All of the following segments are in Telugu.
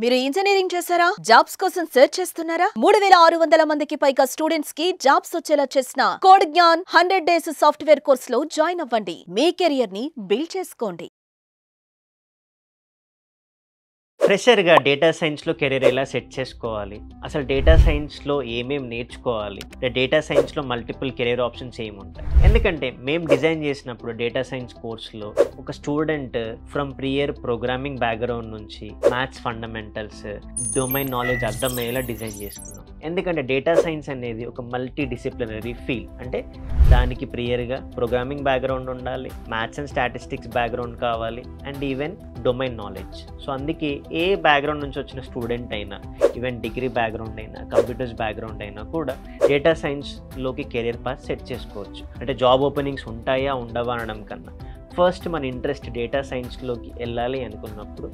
మీరు ఇంజనీరింగ్ చేశారా? జాబ్స్ కోసం సెర్చ్ చేస్తున్నారా? 3600 మందికి పైగా స్టూడెంట్స్ కి జాబ్స్ వచ్చేలా చేసిన కోడ్ జ్ఞాన్ 100 డేస్ సాఫ్ట్వేర్ కోర్సులో జాయిన్ అవ్వండి. మీ కెరియర్ ని బిల్డ్ చేసుకోండి. ఫ్రెషర్‌గా డేటా సైన్స్‌లో కెరీర్ ఎలా సెట్ చేసుకోవాలి? అసలు డేటా సైన్స్‌లో ఏమేమి నేర్చుకోవాలి? డేటా సైన్స్‌లో మల్టిపుల్ కెరీర్ ఆప్షన్స్ ఏముంటాయి? ఎందుకంటే మేము డిజైన్ చేసినప్పుడు డేటా సైన్స్ కోర్స్‌లో ఒక student from prior programming background నుంచి మ్యాథ్స్ ఫండమెంటల్స్, డొమైన్ నాలెడ్జ్ అర్థమయ్యేలా డిజైన్ చేసుకున్నాం. ఎందుకంటే డేటా సైన్స్ అనేది ఒక మల్టీ డిసిప్లినరీ ఫీల్డ్. అంటే దానికి ప్రియర్గా ప్రోగ్రామింగ్ బ్యాక్‌గ్రౌండ్ ఉండాలి, మ్యాథ్స్ అండ్ స్టాటిస్టిక్స్ బ్యాక్‌గ్రౌండ్ కావాలి, and even domain knowledge. So అందుకే ఏ బ్యాక్‌గ్రౌండ్ నుంచి వచ్చిన స్టూడెంట్ అయినా, ఈవెన్ డిగ్రీ బ్యాక్‌గ్రౌండ్ అయినా, కంప్యూటర్స్ బ్యాక్‌గ్రౌండ్ అయినా కూడా డేటా సైన్స్లోకి కెరియర్ పాత్ సెట్ చేసుకోవచ్చు. అంటే జాబ్ ఓపెనింగ్స్ ఉంటాయా ఉండవా అనడం కన్నా ఫస్ట్ మన ఇంట్రెస్ట్ డేటా సైన్స్లోకి వెళ్ళాలి అనుకున్నప్పుడు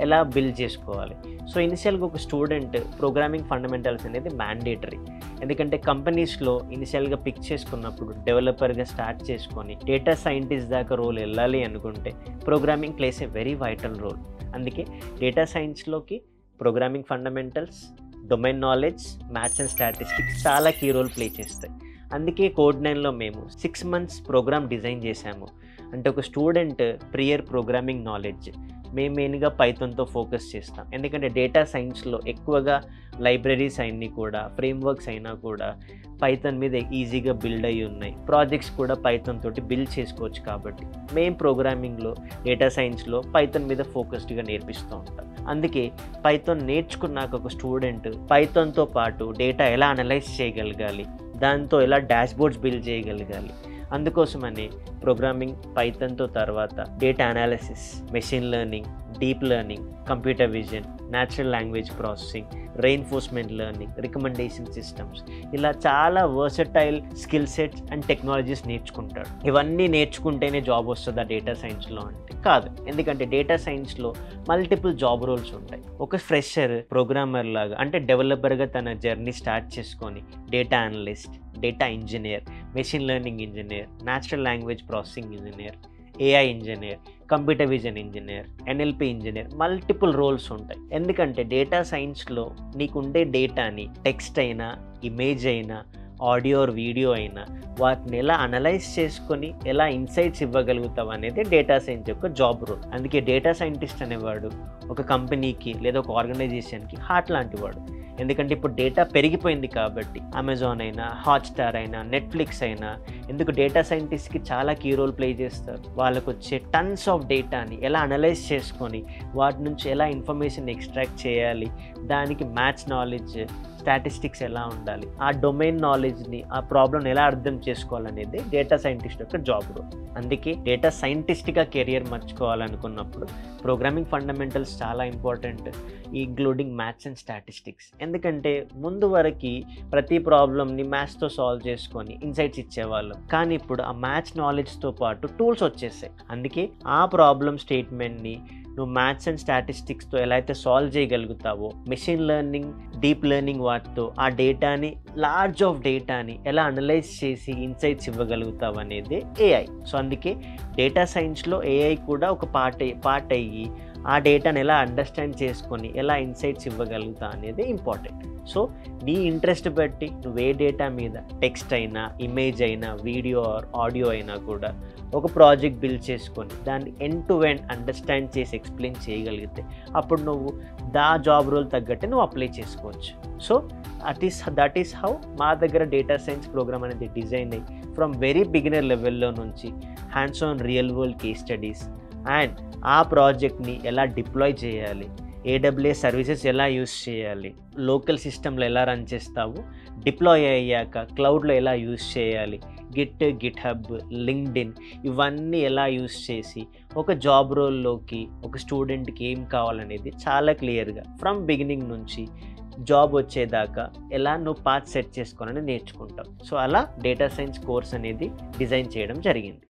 ఎలా బిల్డ్ చేసుకోవాలి. సో ఇనిషియల్గా ఒక స్టూడెంట్ ప్రోగ్రామింగ్ ఫండమెంటల్స్ అనేది మ్యాండేటరీ. ఎందుకంటే కంపెనీస్లో ఇనిషియల్గా పిక్ చేసుకున్నప్పుడు డెవలపర్గా స్టార్ట్ చేసుకొని డేటా సైంటిస్ట్ దాకా రోల్ వెళ్ళాలి అనుకుంటే programming plays a very vital role. అందుకే డేటా సైన్స్లోకి programming fundamentals, domain knowledge, maths and statistics చాలా కీ రోల్ ప్లే చేస్తాయి. అందుకే కోడ్ 9లో మేము 6 months ప్రోగ్రామ్ డిజైన్ చేశాము. అంటే ఒక స్టూడెంట్ ప్రియర్ ప్రోగ్రామింగ్ నాలెడ్జ్ మేము మెయిన్గా పైథాన్తో ఫోకస్ చేస్తాం. ఎందుకంటే డేటా సైన్స్లో ఎక్కువగా లైబ్రరీస్ అన్నీ కూడా, ఫ్రేమ్వర్క్స్ అయినా కూడా పైథాన్ మీద ఈజీగా బిల్డ్ అయ్యి ఉన్నాయి. ప్రాజెక్ట్స్ కూడా పైథాన్ తోటి బిల్డ్ చేసుకోవచ్చు. కాబట్టి మేము ప్రోగ్రామింగ్లో డేటా సైన్స్లో పైథాన్ మీద ఫోకస్డ్గా నేర్పిస్తూ ఉంటాం. అందుకే పైథాన్ నేర్చుకున్నాక ఒక స్టూడెంట్ పైథాన్తో పాటు డేటా ఎలా అనలైజ్ చేయగలగాలి, దాంతో ఎలా డాష్బోర్డ్స్ బిల్డ్ చేయగలగాలి, అందుకోసమని ప్రోగ్రామింగ్ పైథాన్తో తర్వాత data analysis, machine learning, deep learning, computer vision, natural language processing, reinforcement learning, recommendation systems, ఇలా చాలా versatile skill sets and technologies నేర్చుకుంటాడు. ఇవన్నీ నేర్చుకుంటేనే జాబ్ వస్తుందా డేటా సైన్స్లో అంటే కాదు. ఎందుకంటే డేటా సైన్స్లో మల్టిపుల్ జాబ్ రోల్స్ ఉంటాయి. ఒక ఫ్రెషర్ ప్రోగ్రామర్ లాగా అంటే డెవలపర్గా తన జర్నీ స్టార్ట్ చేసుకొని data analyst, data engineer, machine learning engineer, natural language processing engineer, A I engineer, computer vision engineer, N L P engineer, multiple roles ఉంటాయి. ఎందుకంటే డేటా సైన్స్లో నీకుండే డేటాని టెక్స్ట్ అయినా, ఇమేజ్ అయినా, ఆడియో ఆర్ వీడియో అయినా వాటిని ఎలా అనలైజ్ చేసుకొని ఎలా ఇన్సైట్స్ ఇవ్వగలుగుతావు అనేది డేటా సైన్స్ యొక్క జాబ్ రోల్. అందుకే డేటా సైంటిస్ట్ అనేవాడు ఒక కంపెనీకి లేదా ఒక ఆర్గనైజేషన్కి హార్ట్ లాంటి వాడు. ఎందుకంటే ఇప్పుడు డేటా పెరిగిపోయింది కాబట్టి అమెజాన్ అయినా, హాట్స్టార్ అయినా, నెట్ఫ్లిక్స్ అయినా ఎందుకు డేటా సైంటిస్ట్కి చాలా కీ రోల్ ప్లే చేస్తారు. వాళ్ళకు వచ్చే టన్స్ ఆఫ్ డేటాని ఎలా అనలైజ్ చేసుకొని వాటి నుంచి ఎలా ఇన్ఫర్మేషన్ ఎక్స్ట్రాక్ట్ చేయాలి, దానికి మ్యాథ్స్ నాలెడ్జ్, స్టాటిస్టిక్స్ ఎలా ఉండాలి, ఆ డొమైన్ నాలెడ్జ్ని, ఆ ప్రాబ్లమ్ని ఎలా అర్థం చేసుకోవాలనేది డేటా సైంటిస్ట్ యొక్క జాబ్ రోల్. అందుకే డేటా సైంటిస్ట్గా కెరియర్ మర్చుకోవాలనుకున్నప్పుడు ప్రోగ్రామింగ్ ఫండమెంటల్స్ చాలా important, including maths and statistics. ఎందుకంటే ముందు వరకు ప్రతి ప్రాబ్లమ్ని మ్యాథ్స్తో సాల్వ్ చేసుకొని ఇన్సైట్స్ ఇచ్చేవాళ్ళం. కానీ ఇప్పుడు ఆ మ్యాథ్స్ నాలెడ్జ్తో పాటు టూల్స్ వచ్చేసాయి. అందుకే ఆ ప్రాబ్లమ్ స్టేట్మెంట్ని నువ్వు మ్యాథ్స్ అండ్ స్టాటిస్టిక్స్తో ఎలా అయితే సాల్వ్ చేయగలుగుతావో, మెషిన్ లెర్నింగ్, డీప్ లెర్నింగ్ వాటితో ఆ డేటాని, లార్జ్ ఆఫ్ డేటాని ఎలా అనలైజ్ చేసి ఇన్సైట్స్ ఇవ్వగలుగుతావు అనేది ఏఐ. సో అందుకే డేటా సైన్స్లో ఏఐ కూడా ఒక పార్ట్ అయ్యి ఆ డేటాని ఎలా అండర్స్టాండ్ చేసుకొని ఎలా ఇన్సైట్స్ ఇవ్వగలుగుతా అనేది ఇంపార్టెంట్. సో నీ ఇంట్రెస్ట్ బట్టి నువ్వు ఏ డేటా మీద టెక్స్ట్ అయినా, ఇమేజ్ అయినా, వీడియో ఆర్ ఆడియో అయినా కూడా ఒక ప్రాజెక్ట్ బిల్డ్ చేసుకొని దాన్ని ఎండ్ టు ఎండ్ అండర్స్టాండ్ చేసి ఎక్స్ప్లెయిన్ చేయగలిగితే అప్పుడు నువ్వు జాబ్ రోల్ తగ్గట్టు నువ్వు అప్లై చేసుకోవచ్చు. సో దట్ ఈస్ హౌ మా దగ్గర డేటా సైన్స్ ప్రోగ్రామ్ అనేది డిజైన్ అయ్యి ఫ్రమ్ వెరీ బిగినర్ లెవెల్లో నుంచి hands on real world case studies and ఆ ప్రాజెక్ట్ని ఎలా డిప్లాయ్ చేయాలి, AWS సర్వీసెస్ ఎలా యూస్ చేయాలి, లోకల్ సిస్టంలో ఎలా రన్ చేస్తావు, డిప్లాయ్ అయ్యాక క్లౌడ్లో ఎలా యూస్ చేయాలి, గిట్హబ్, లింక్డ్ఇన్ ఇవన్నీ ఎలా యూస్ చేసి ఒక జాబ్ రోల్లోకి ఒక స్టూడెంట్కి ఏం కావాలనేది చాలా క్లియర్గా ఫ్రమ్ బిగినింగ్ నుంచి జాబ్ వచ్చేదాకా ఎలా నువ్వు పాత్ సెట్ చేసుకోవాలని నేర్చుకుంటావు. సో అలా డేటా సైన్స్ కోర్స్ అనేది డిజైన్ చేయడం జరిగింది.